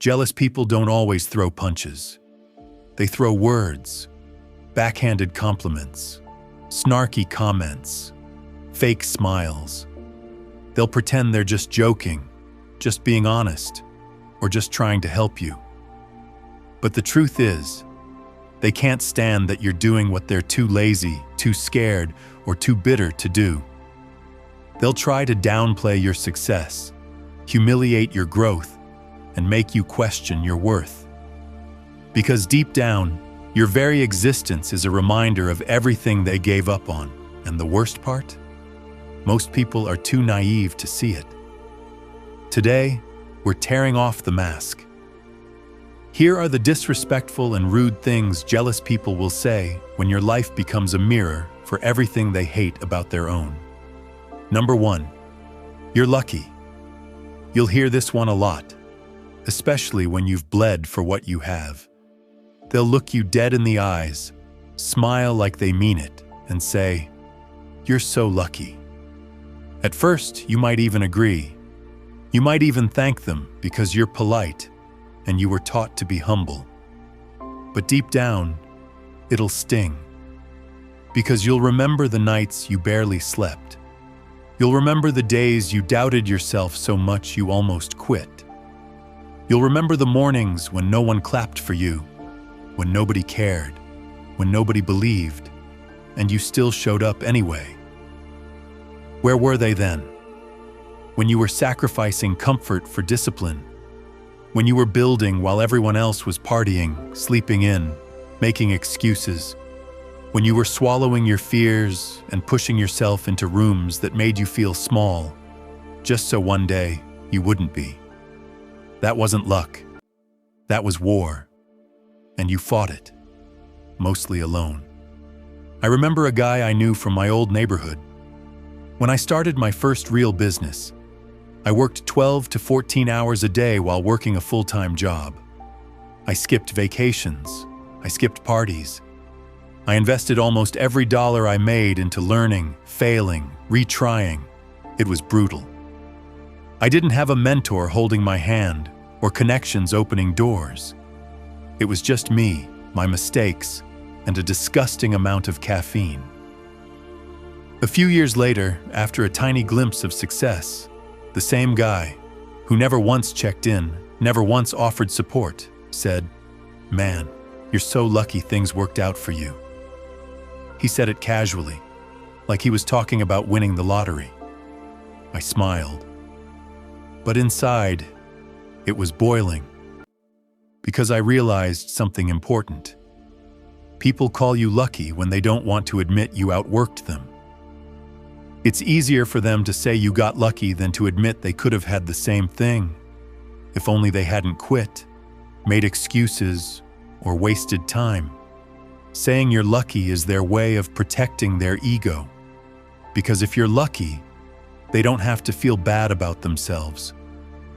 Jealous people don't always throw punches. They throw words, backhanded compliments, snarky comments, fake smiles. They'll pretend they're just joking, just being honest, or just trying to help you. But the truth is, they can't stand that you're doing what they're too lazy, too scared, or too bitter to do. They'll try to downplay your success, humiliate your growth, and make you question your worth. Because deep down, your very existence is a reminder of everything they gave up on. And the worst part? Most people are too naive to see it. Today, we're tearing off the mask. Here are the disrespectful and rude things jealous people will say when your life becomes a mirror for everything they hate about their own. Number 1, you're lucky. You'll hear this one a lot, especially when you've bled for what you have. They'll look you dead in the eyes, smile like they mean it, and say, "You're so lucky." At first, you might even agree. You might even thank them because you're polite and you were taught to be humble. But deep down, it'll sting. Because you'll remember the nights you barely slept. You'll remember the days you doubted yourself so much you almost quit. You'll remember the mornings when no one clapped for you, when nobody cared, when nobody believed, and you still showed up anyway. Where were they then? When you were sacrificing comfort for discipline, when you were building while everyone else was partying, sleeping in, making excuses, when you were swallowing your fears and pushing yourself into rooms that made you feel small, just so one day you wouldn't be. That wasn't luck. That was war. And you fought it, mostly alone. I remember a guy I knew from my old neighborhood. When I started my first real business, I worked 12 to 14 hours a day while working a full-time job. I skipped vacations. I skipped parties. I invested almost every dollar I made into learning, failing, retrying. It was brutal. I didn't have a mentor holding my hand or connections opening doors. It was just me, my mistakes, and a disgusting amount of caffeine. A few years later, after a tiny glimpse of success, the same guy, who never once checked in, never once offered support, said, "Man, you're so lucky things worked out for you." He said it casually, like he was talking about winning the lottery. I smiled. But inside, it was boiling. Because I realized something important. People call you lucky when they don't want to admit you outworked them. It's easier for them to say you got lucky than to admit they could have had the same thing, if only they hadn't quit, made excuses, or wasted time. Saying you're lucky is their way of protecting their ego. Because if you're lucky, they don't have to feel bad about themselves.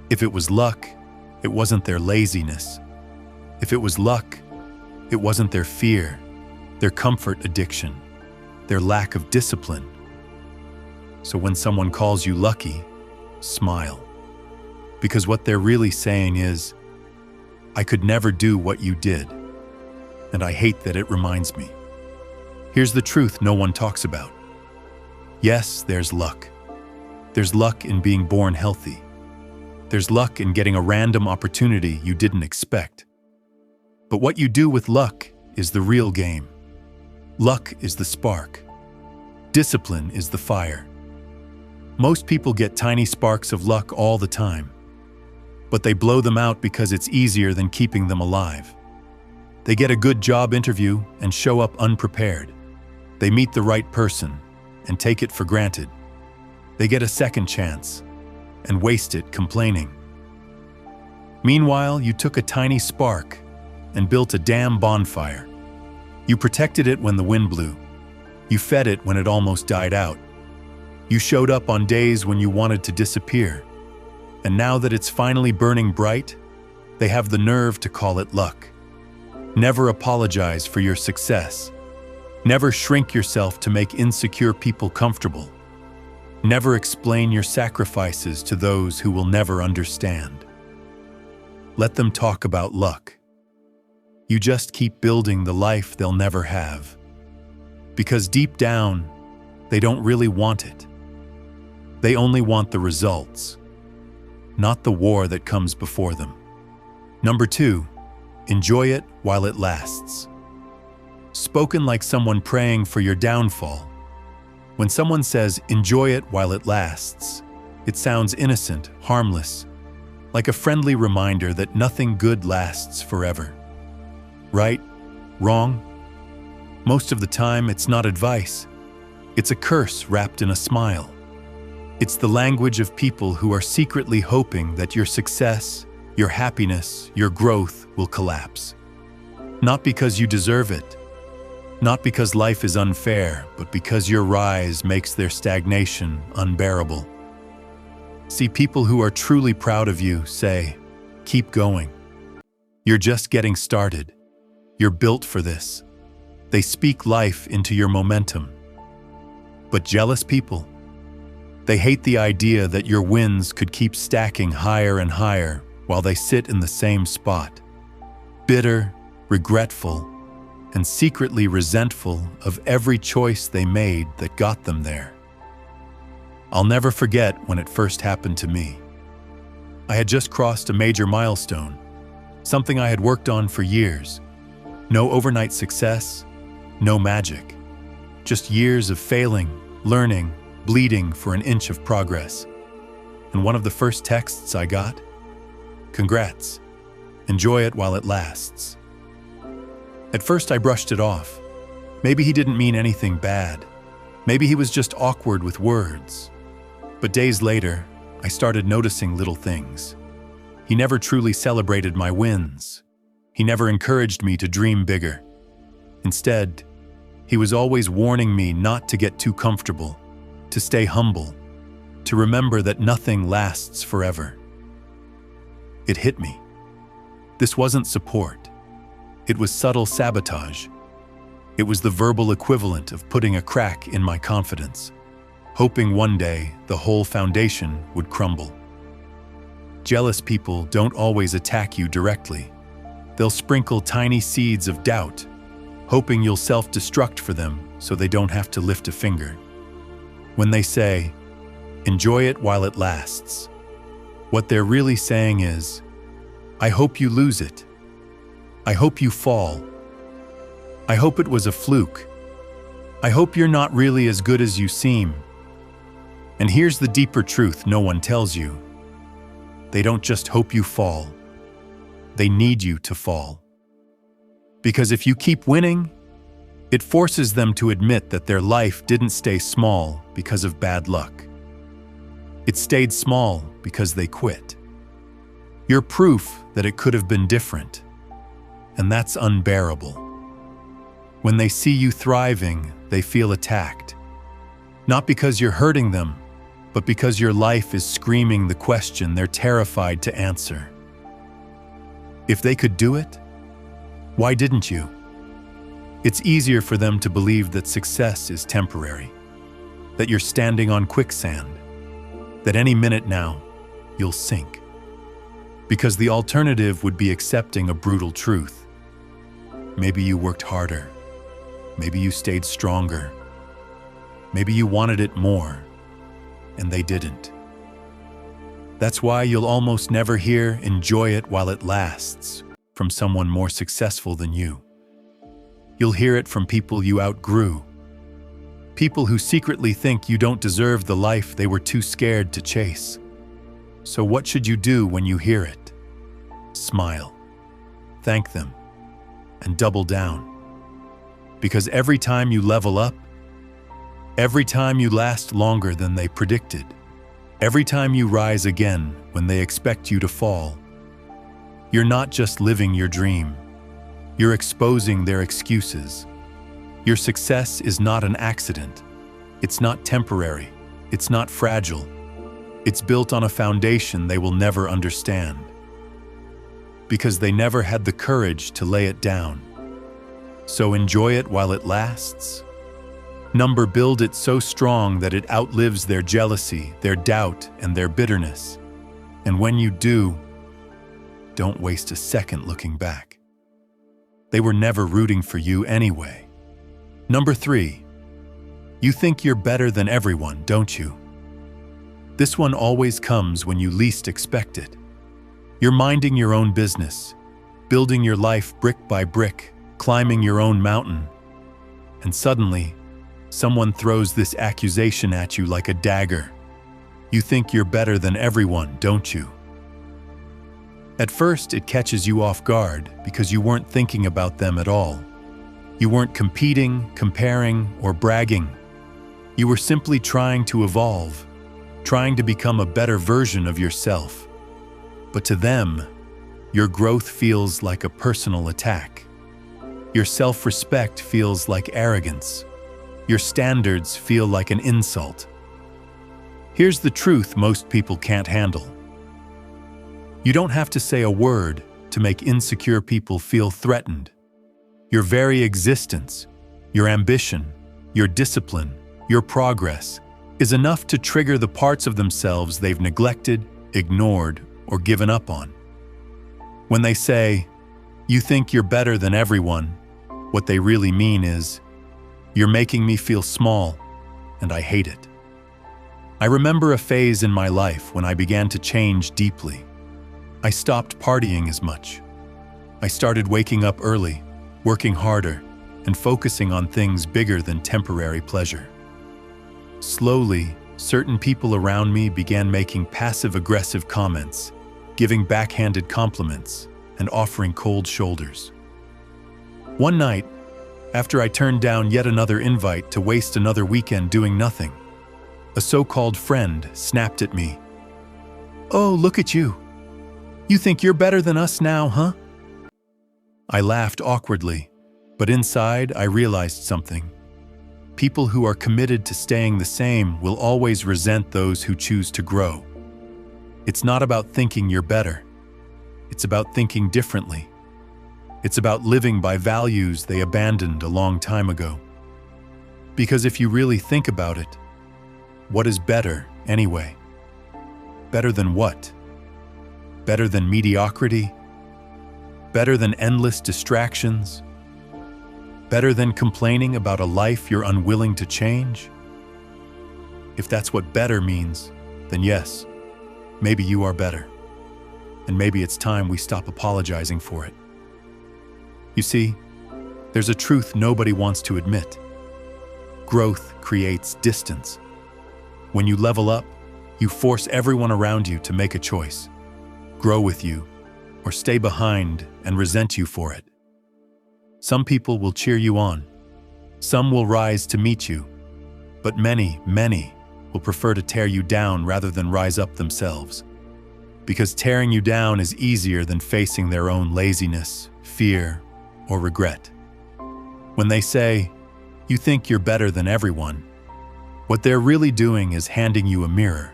If it was luck, it wasn't their laziness. If it was luck, it wasn't their fear, their comfort addiction, their lack of discipline. So when someone calls you lucky, smile. Because what they're really saying is, I could never do what you did, and I hate that it reminds me. Here's the truth no one talks about. Yes, there's luck. There's luck in being born healthy. There's luck in getting a random opportunity you didn't expect. But what you do with luck is the real game. Luck is the spark. Discipline is the fire. Most people get tiny sparks of luck all the time, but they blow them out because it's easier than keeping them alive. They get a good job interview and show up unprepared. They meet the right person and take it for granted. They get a second chance and waste it complaining. Meanwhile, you took a tiny spark and built a damn bonfire. You protected it when the wind blew. You fed it when it almost died out. You showed up on days when you wanted to disappear. And now that it's finally burning bright, they have the nerve to call it luck. Never apologize for your success. Never shrink yourself to make insecure people comfortable. Never explain your sacrifices to those who will never understand. Let them talk about luck. You just keep building the life they'll never have. Because deep down, they don't really want it. They only want the results, not the war that comes before them. Number 2, enjoy it while it lasts. Spoken like someone praying for your downfall. When someone says, enjoy it while it lasts, it sounds innocent, harmless, like a friendly reminder that nothing good lasts forever. Right? Wrong? Most of the time, it's not advice. It's a curse wrapped in a smile. It's the language of people who are secretly hoping that your success, your happiness, your growth will collapse. Not because you deserve it, not because life is unfair, but because your rise makes their stagnation unbearable. See, people who are truly proud of you say, keep going. You're just getting started. You're built for this. They speak life into your momentum. But jealous people, they hate the idea that your wins could keep stacking higher and higher while they sit in the same spot. Bitter, regretful, and secretly resentful of every choice they made that got them there. I'll never forget when it first happened to me. I had just crossed a major milestone, something I had worked on for years. No overnight success, no magic. Just years of failing, learning, bleeding for an inch of progress. And one of the first texts I got? Congrats. Enjoy it while it lasts. At first I brushed it off. Maybe he didn't mean anything bad. Maybe he was just awkward with words. But days later, I started noticing little things. He never truly celebrated my wins. He never encouraged me to dream bigger. Instead, he was always warning me not to get too comfortable, to stay humble, to remember that nothing lasts forever. It hit me. This wasn't support. It was subtle sabotage. It was the verbal equivalent of putting a crack in my confidence, hoping one day the whole foundation would crumble. Jealous people don't always attack you directly. They'll sprinkle tiny seeds of doubt, hoping you'll self-destruct for them so they don't have to lift a finger. When they say, enjoy it while it lasts, what they're really saying is, I hope you lose it. I hope you fall. I hope it was a fluke. I hope you're not really as good as you seem. And here's the deeper truth no one tells you. They don't just hope you fall. They need you to fall. Because if you keep winning, it forces them to admit that their life didn't stay small because of bad luck. It stayed small because they quit. You're proof that it could have been different. And that's unbearable. When they see you thriving, they feel attacked. Not because you're hurting them, but because your life is screaming the question they're terrified to answer. If they could do it, why didn't you? It's easier for them to believe that success is temporary, that you're standing on quicksand, that any minute now, you'll sink. Because the alternative would be accepting a brutal truth. Maybe you worked harder. Maybe you stayed stronger. Maybe you wanted it more, and they didn't. That's why you'll almost never hear "enjoy it while it lasts" from someone more successful than you. You'll hear it from people you outgrew. People who secretly think you don't deserve the life they were too scared to chase. So what should you do when you hear it? Smile. Thank them. And double down. Because every time you level up, every time you last longer than they predicted, every time you rise again when they expect you to fall, you're not just living your dream, you're exposing their excuses. Your success is not an accident. It's not temporary. It's not fragile. It's built on a foundation they will never understand. Because they never had the courage to lay it down. So enjoy it while it lasts. Build it so strong that it outlives their jealousy, their doubt, and their bitterness. And when you do, don't waste a second looking back. They were never rooting for you anyway. Number 3. You think you're better than everyone, don't you? This one always comes when you least expect it. You're minding your own business, building your life brick by brick, climbing your own mountain, and suddenly, someone throws this accusation at you like a dagger. You think you're better than everyone, don't you? At first, it catches you off guard because you weren't thinking about them at all. You weren't competing, comparing, or bragging. You were simply trying to evolve, trying to become a better version of yourself. But to them, your growth feels like a personal attack. Your self-respect feels like arrogance. Your standards feel like an insult. Here's the truth most people can't handle. You don't have to say a word to make insecure people feel threatened. Your very existence, your ambition, your discipline, your progress is enough to trigger the parts of themselves they've neglected, ignored, or given up on. When they say, "You think you're better than everyone," what they really mean is, "You're making me feel small, and I hate it." I remember a phase in my life when I began to change deeply. I stopped partying as much. I started waking up early, working harder, and focusing on things bigger than temporary pleasure. Slowly, certain people around me began making passive-aggressive comments, giving backhanded compliments, and offering cold shoulders. One night, after I turned down yet another invite to waste another weekend doing nothing, a so-called friend snapped at me. "Oh, look at you. You think you're better than us now, huh?" I laughed awkwardly, but inside I realized something. People who are committed to staying the same will always resent those who choose to grow. It's not about thinking you're better. It's about thinking differently. It's about living by values they abandoned a long time ago. Because if you really think about it, what is better anyway? Better than what? Better than mediocrity? Better than endless distractions? Better than complaining about a life you're unwilling to change? If that's what better means, then yes, maybe you are better. And maybe it's time we stop apologizing for it. You see, there's a truth nobody wants to admit. Growth creates distance. When you level up, you force everyone around you to make a choice. Grow with you, or stay behind and resent you for it. Some people will cheer you on. Some will rise to meet you. But many, many will prefer to tear you down rather than rise up themselves. Because tearing you down is easier than facing their own laziness, fear, or regret. When they say, "You think you're better than everyone," what they're really doing is handing you a mirror,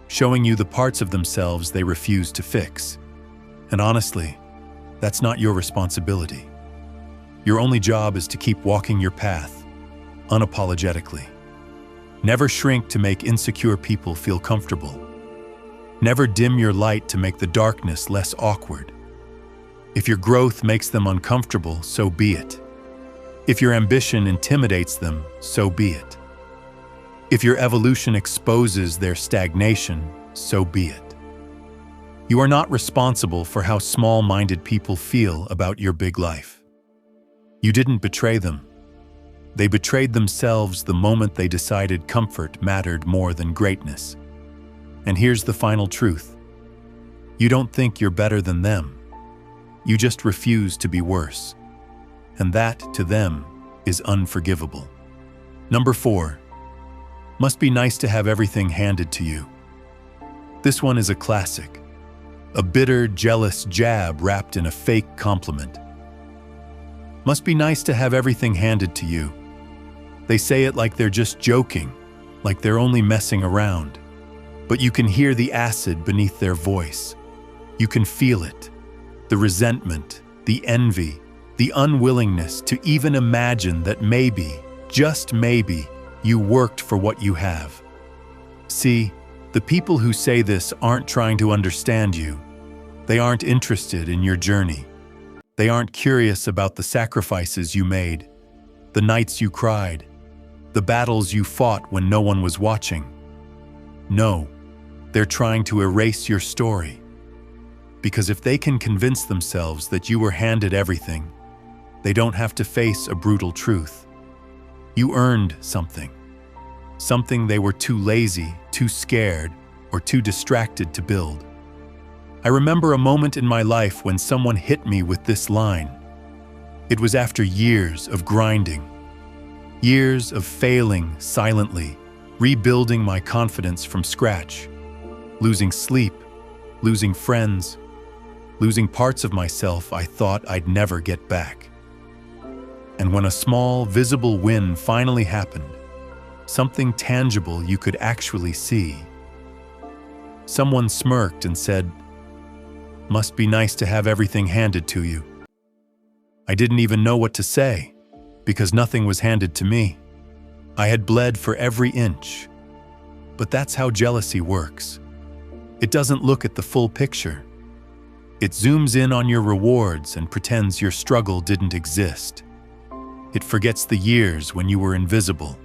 showing you the parts of themselves they refuse to fix. And honestly, that's not your responsibility. Your only job is to keep walking your path, unapologetically. Never shrink to make insecure people feel comfortable. Never dim your light to make the darkness less awkward. If your growth makes them uncomfortable, so be it. If your ambition intimidates them, so be it. If your evolution exposes their stagnation, so be it. You are not responsible for how small-minded people feel about your big life. You didn't betray them. They betrayed themselves the moment they decided comfort mattered more than greatness. And here's the final truth. You don't think you're better than them. You just refuse to be worse. And that, to them, is unforgivable. Number 4. Must be nice to have everything handed to you. This one is a classic. A bitter, jealous jab wrapped in a fake compliment. Must be nice to have everything handed to you. They say it like they're just joking, like they're only messing around. But you can hear the acid beneath their voice. You can feel it. The resentment, the envy, the unwillingness to even imagine that maybe, just maybe, you worked for what you have. See, the people who say this aren't trying to understand you. They aren't interested in your journey. They aren't curious about the sacrifices you made, the nights you cried, the battles you fought when no one was watching. No, they're trying to erase your story. Because if they can convince themselves that you were handed everything, they don't have to face a brutal truth. You earned something. Something they were too lazy, too scared, or too distracted to build. I remember a moment in my life when someone hit me with this line. It was after years of grinding, years of failing silently, rebuilding my confidence from scratch, losing sleep, losing friends, losing parts of myself I thought I'd never get back. And when a small, visible win finally happened, something tangible you could actually see, someone smirked and said, "Must be nice to have everything handed to you." I didn't even know what to say, because nothing was handed to me. I had bled for every inch. But that's how jealousy works. It doesn't look at the full picture. It zooms in on your rewards and pretends your struggle didn't exist. It forgets the years when you were invisible.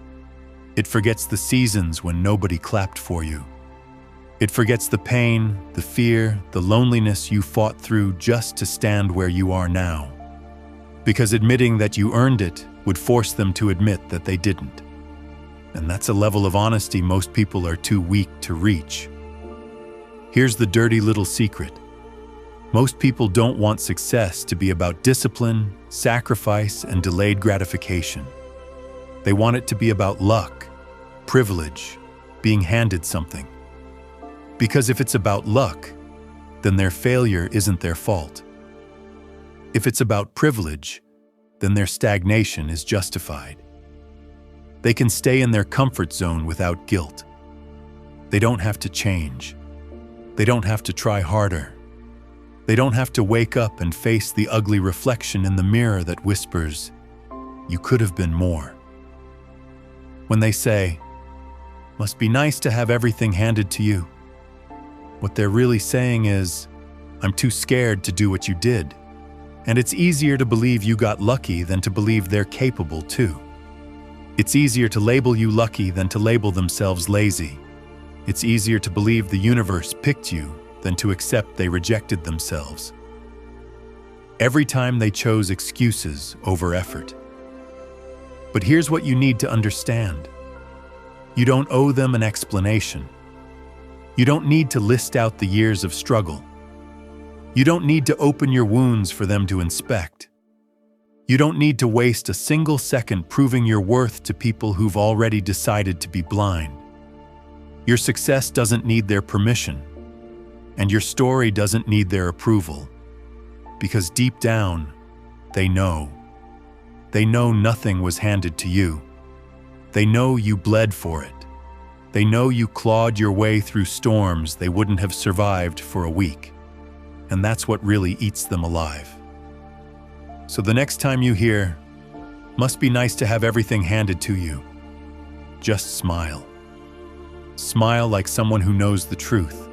It forgets the seasons when nobody clapped for you. It forgets the pain, the fear, the loneliness you fought through just to stand where you are now. Because admitting that you earned it would force them to admit that they didn't. And that's a level of honesty most people are too weak to reach. Here's the dirty little secret. Most people don't want success to be about discipline, sacrifice, and delayed gratification. They want it to be about luck, privilege, being handed something. Because if it's about luck, then their failure isn't their fault. If it's about privilege, then their stagnation is justified. They can stay in their comfort zone without guilt. They don't have to change. They don't have to try harder. They don't have to wake up and face the ugly reflection in the mirror that whispers, "You could have been more." When they say, "Must be nice to have everything handed to you," what they're really saying is, "I'm too scared to do what you did." And it's easier to believe you got lucky than to believe they're capable too. It's easier to label you lucky than to label themselves lazy. It's easier to believe the universe picked you than to accept they rejected themselves. Every time they chose excuses over effort. But here's what you need to understand. You don't owe them an explanation. You don't need to list out the years of struggle. You don't need to open your wounds for them to inspect. You don't need to waste a single second proving your worth to people who've already decided to be blind. Your success doesn't need their permission, and your story doesn't need their approval, because deep down, they know. They know nothing was handed to you. They know you bled for it. They know you clawed your way through storms they wouldn't have survived for a week. And that's what really eats them alive. So the next time you hear, "Must be nice to have everything handed to you," just smile. Smile like someone who knows the truth.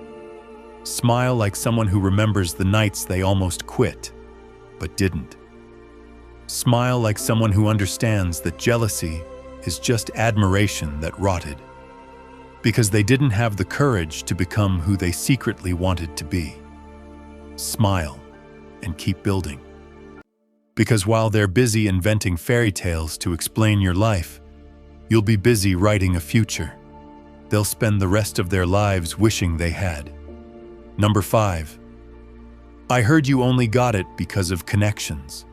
Smile like someone who remembers the nights they almost quit, but didn't. Smile like someone who understands that jealousy is just admiration that rotted, because they didn't have the courage to become who they secretly wanted to be. Smile and keep building. Because while they're busy inventing fairy tales to explain your life, you'll be busy writing a future they'll spend the rest of their lives wishing they had. Number 5. I heard you only got it because of connections.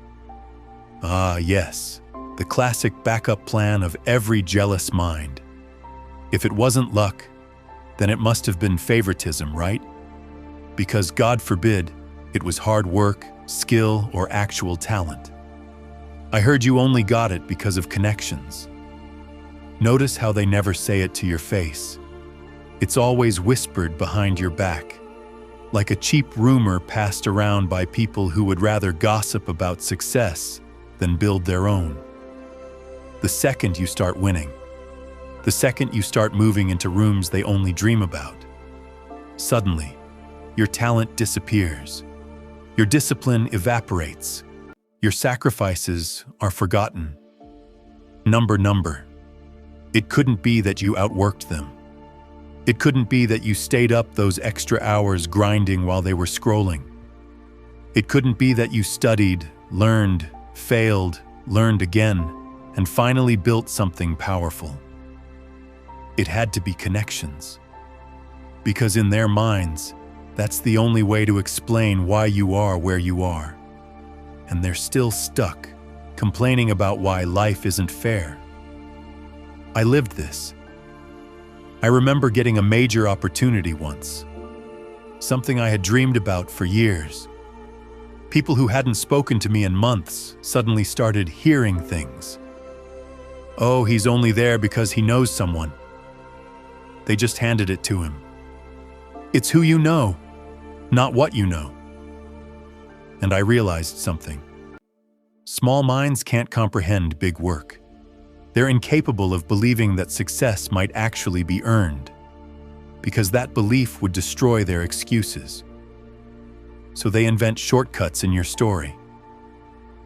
Ah, yes, the classic backup plan of every jealous mind. If it wasn't luck, then it must have been favoritism, right? Because God forbid, it was hard work, skill, or actual talent. I heard you only got it because of connections. Notice how they never say it to your face. It's always whispered behind your back, like a cheap rumor passed around by people who would rather gossip about success than build their own. The second you start winning, the second you start moving into rooms they only dream about, suddenly, your talent disappears. Your discipline evaporates. Your sacrifices are forgotten. Number. It couldn't be that you outworked them. It couldn't be that you stayed up those extra hours grinding while they were scrolling. It couldn't be that you studied, learned, failed, learned again, and finally built something powerful. It had to be connections. Because in their minds, that's the only way to explain why you are where you are. And they're still stuck, complaining about why life isn't fair. I lived this. I remember getting a major opportunity once, something I had dreamed about for years. People who hadn't spoken to me in months suddenly started hearing things. Oh, he's only there because he knows someone. They just handed it to him. It's who you know, not what you know. And I realized something. Small minds can't comprehend big work. They're incapable of believing that success might actually be earned, because that belief would destroy their excuses. So they invent shortcuts in your story.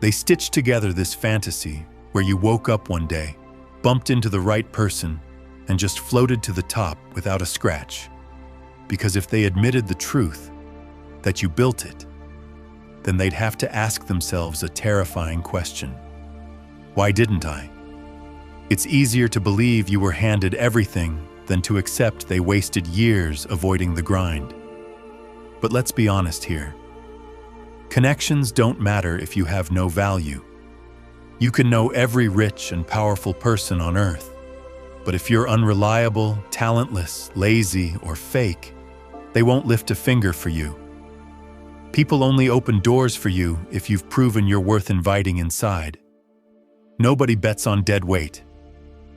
They stitch together this fantasy where you woke up one day, bumped into the right person, and just floated to the top without a scratch. Because if they admitted the truth, that you built it, then they'd have to ask themselves a terrifying question. Why didn't I? It's easier to believe you were handed everything than to accept they wasted years avoiding the grind. But let's be honest here. Connections don't matter if you have no value. You can know every rich and powerful person on earth, but if you're unreliable, talentless, lazy, or fake, they won't lift a finger for you. People only open doors for you if you've proven you're worth inviting inside. Nobody bets on dead weight.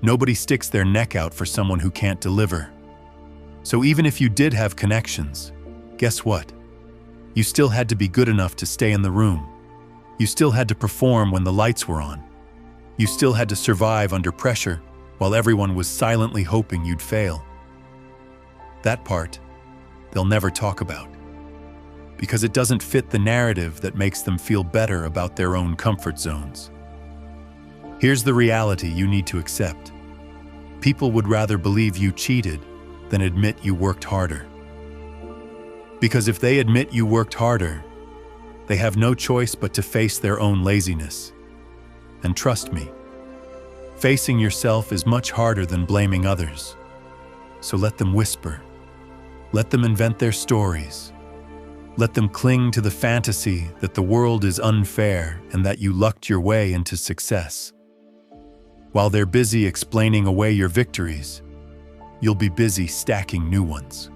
Nobody sticks their neck out for someone who can't deliver. So even if you did have connections, guess what? You still had to be good enough to stay in the room. You still had to perform when the lights were on. You still had to survive under pressure while everyone was silently hoping you'd fail. That part, they'll never talk about, because it doesn't fit the narrative that makes them feel better about their own comfort zones. Here's the reality you need to accept. People would rather believe you cheated than admit you worked harder. Because if they admit you worked harder, they have no choice but to face their own laziness. And trust me, facing yourself is much harder than blaming others. So let them whisper. Let them invent their stories. Let them cling to the fantasy that the world is unfair and that you lucked your way into success. While they're busy explaining away your victories, you'll be busy stacking new ones.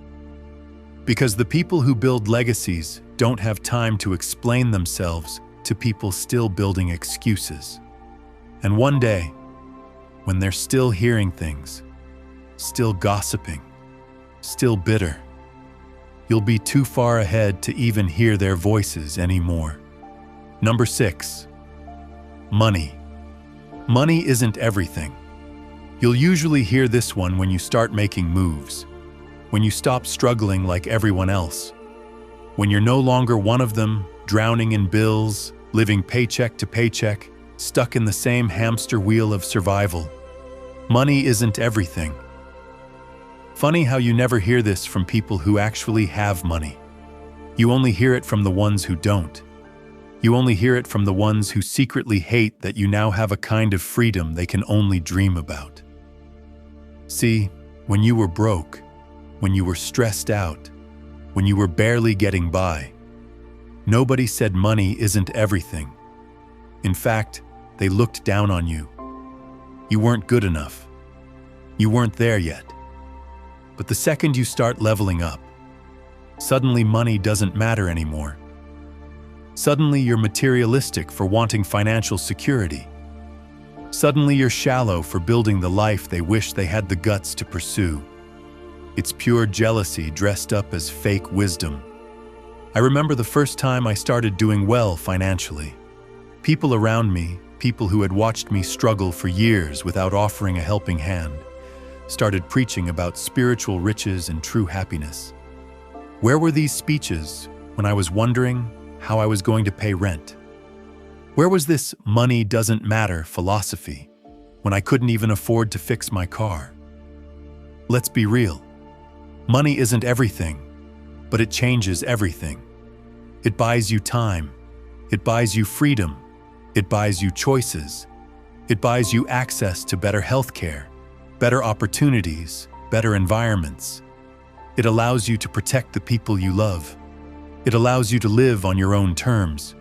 Because the people who build legacies don't have time to explain themselves to people still building excuses. And one day, when they're still hearing things, still gossiping, still bitter, you'll be too far ahead to even hear their voices anymore. Number 6, money. Money isn't everything. You'll usually hear this one when you start making moves, when you stop struggling like everyone else, when you're no longer one of them, drowning in bills, living paycheck to paycheck, stuck in the same hamster wheel of survival. Money isn't everything. Funny how you never hear this from people who actually have money. You only hear it from the ones who don't. You only hear it from the ones who secretly hate that you now have a kind of freedom they can only dream about. See, when you were broke, when you were stressed out, when you were barely getting by, nobody said money isn't everything. In fact, they looked down on you. You weren't good enough. You weren't there yet. But the second you start leveling up, suddenly money doesn't matter anymore. Suddenly you're materialistic for wanting financial security. Suddenly you're shallow for building the life they wish they had the guts to pursue. It's pure jealousy dressed up as fake wisdom. I remember the first time I started doing well financially. People around me, people who had watched me struggle for years without offering a helping hand, started preaching about spiritual riches and true happiness. Where were these speeches when I was wondering how I was going to pay rent? Where was this money doesn't matter philosophy when I couldn't even afford to fix my car? Let's be real. Money isn't everything, but it changes everything. It buys you time. It buys you freedom. It buys you choices. It buys you access to better healthcare, better opportunities, better environments. It allows you to protect the people you love. It allows you to live on your own terms.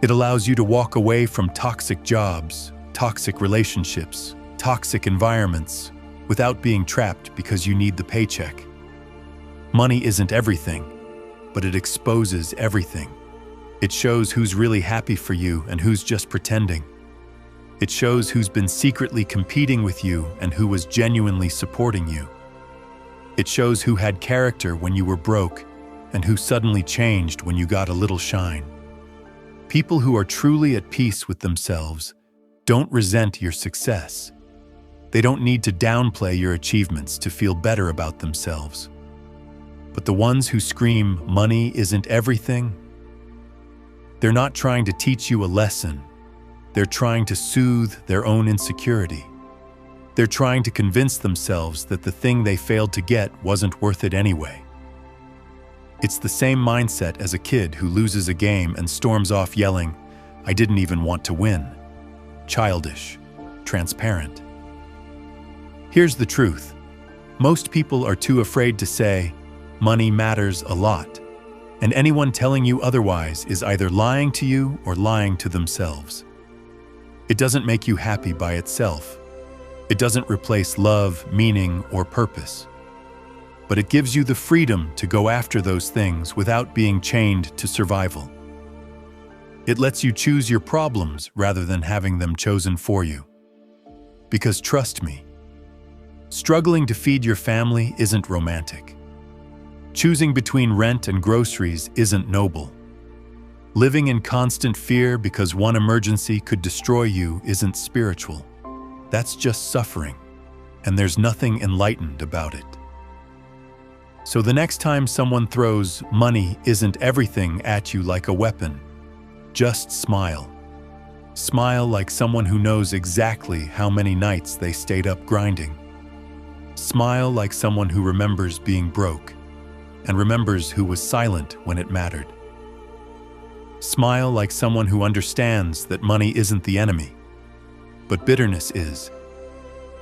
It allows you to walk away from toxic jobs, toxic relationships, toxic environments, without being trapped because you need the paycheck. Money isn't everything, but it exposes everything. It shows who's really happy for you and who's just pretending. It shows who's been secretly competing with you and who was genuinely supporting you. It shows who had character when you were broke and who suddenly changed when you got a little shine. People who are truly at peace with themselves don't resent your success. They don't need to downplay your achievements to feel better about themselves. But the ones who scream, "Money isn't everything," they're not trying to teach you a lesson. They're trying to soothe their own insecurity. They're trying to convince themselves that the thing they failed to get wasn't worth it anyway. It's the same mindset as a kid who loses a game and storms off yelling, "I didn't even want to win." Childish, transparent. Here's the truth. Most people are too afraid to say, "Money matters a lot," and anyone telling you otherwise is either lying to you or lying to themselves. It doesn't make you happy by itself. It doesn't replace love, meaning, or purpose. But it gives you the freedom to go after those things without being chained to survival. It lets you choose your problems rather than having them chosen for you. Because trust me, struggling to feed your family isn't romantic. Choosing between rent and groceries isn't noble. Living in constant fear because one emergency could destroy you isn't spiritual. That's just suffering, and there's nothing enlightened about it. So the next time someone throws "money isn't everything" at you like a weapon, just smile. Smile like someone who knows exactly how many nights they stayed up grinding. Smile like someone who remembers being broke and remembers who was silent when it mattered. Smile like someone who understands that money isn't the enemy, but bitterness is.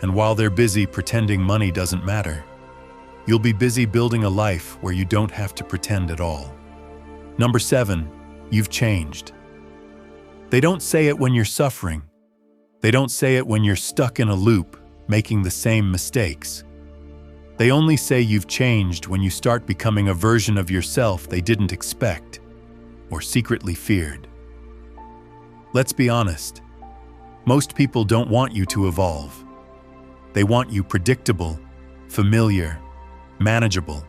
And while they're busy pretending money doesn't matter, you'll be busy building a life where you don't have to pretend at all. Number 7, you've changed. They don't say it when you're suffering. They don't say it when you're stuck in a loop, making the same mistakes. They only say you've changed when you start becoming a version of yourself they didn't expect or secretly feared. Let's be honest. Most people don't want you to evolve. They want you predictable, familiar, manageable.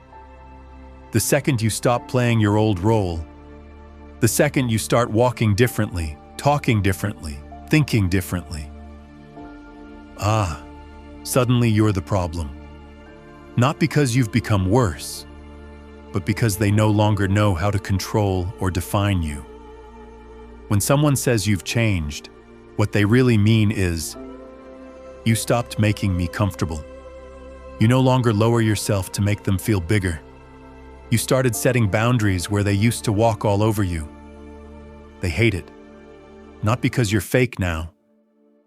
The second you stop playing your old role, the second you start walking differently, talking differently, thinking differently, suddenly you're the problem. Not because you've become worse, but because they no longer know how to control or define you. When someone says you've changed, what they really mean is, you stopped making me comfortable. You no longer lower yourself to make them feel bigger. You started setting boundaries where they used to walk all over you. They hate it. Not because you're fake now,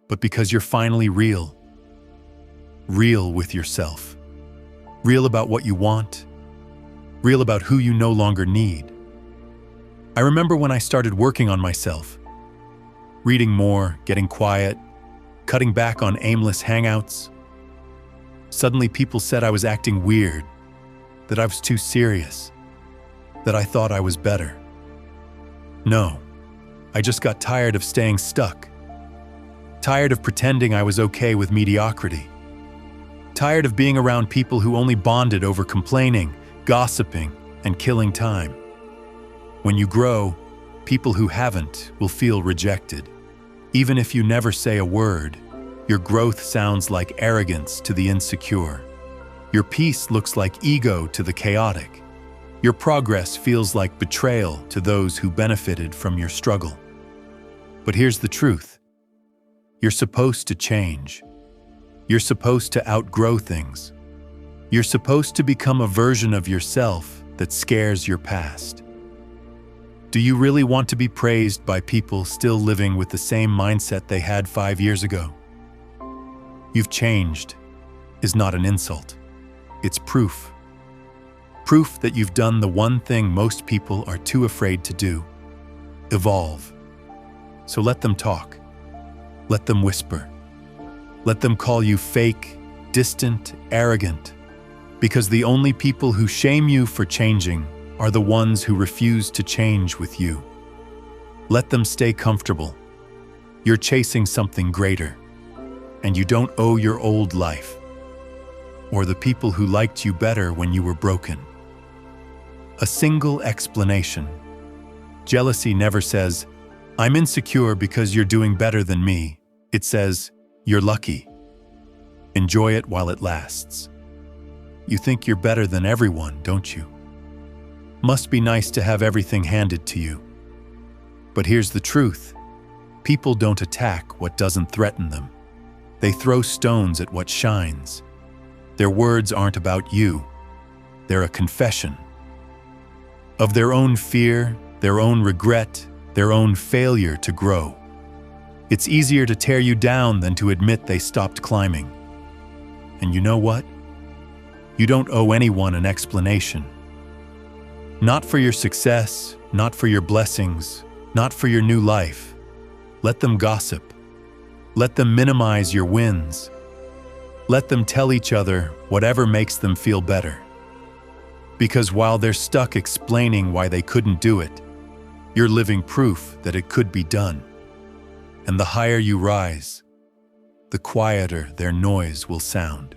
but because you're finally real. Real with yourself. Real about what you want. Real about who you no longer need. I remember when I started working on myself. Reading more, getting quiet, cutting back on aimless hangouts. Suddenly people said I was acting weird, that I was too serious, that I thought I was better. No, I just got tired of staying stuck. Tired of pretending I was okay with mediocrity. Tired of being around people who only bonded over complaining, gossiping, and killing time. When you grow, people who haven't will feel rejected. Even if you never say a word, your growth sounds like arrogance to the insecure. Your peace looks like ego to the chaotic. Your progress feels like betrayal to those who benefited from your struggle. But here's the truth. You're supposed to change. You're supposed to outgrow things. You're supposed to become a version of yourself that scares your past. Do you really want to be praised by people still living with the same mindset they had 5 years ago? "You've changed" is not an insult. It's proof. Proof that you've done the one thing most people are too afraid to do: evolve. So let them talk. Let them whisper. Let them call you fake, distant, arrogant, because the only people who shame you for changing are the ones who refuse to change with you. Let them stay comfortable. You're chasing something greater, and you don't owe your old life or the people who liked you better when you were broken a single explanation. Jealousy never says, "I'm insecure because you're doing better than me." It says, "You're lucky. Enjoy it while it lasts." You think you're better than everyone, don't you? Must be nice to have everything handed to you. But here's the truth. People don't attack what doesn't threaten them. They throw stones at what shines. Their words aren't about you. They're a confession of their own fear, their own regret, their own failure to grow. It's easier to tear you down than to admit they stopped climbing. And you know what? You don't owe anyone an explanation. Not for your success, not for your blessings, not for your new life. Let them gossip. Let them minimize your wins. Let them tell each other whatever makes them feel better. Because while they're stuck explaining why they couldn't do it, you're living proof that it could be done. And the higher you rise, the quieter their noise will sound.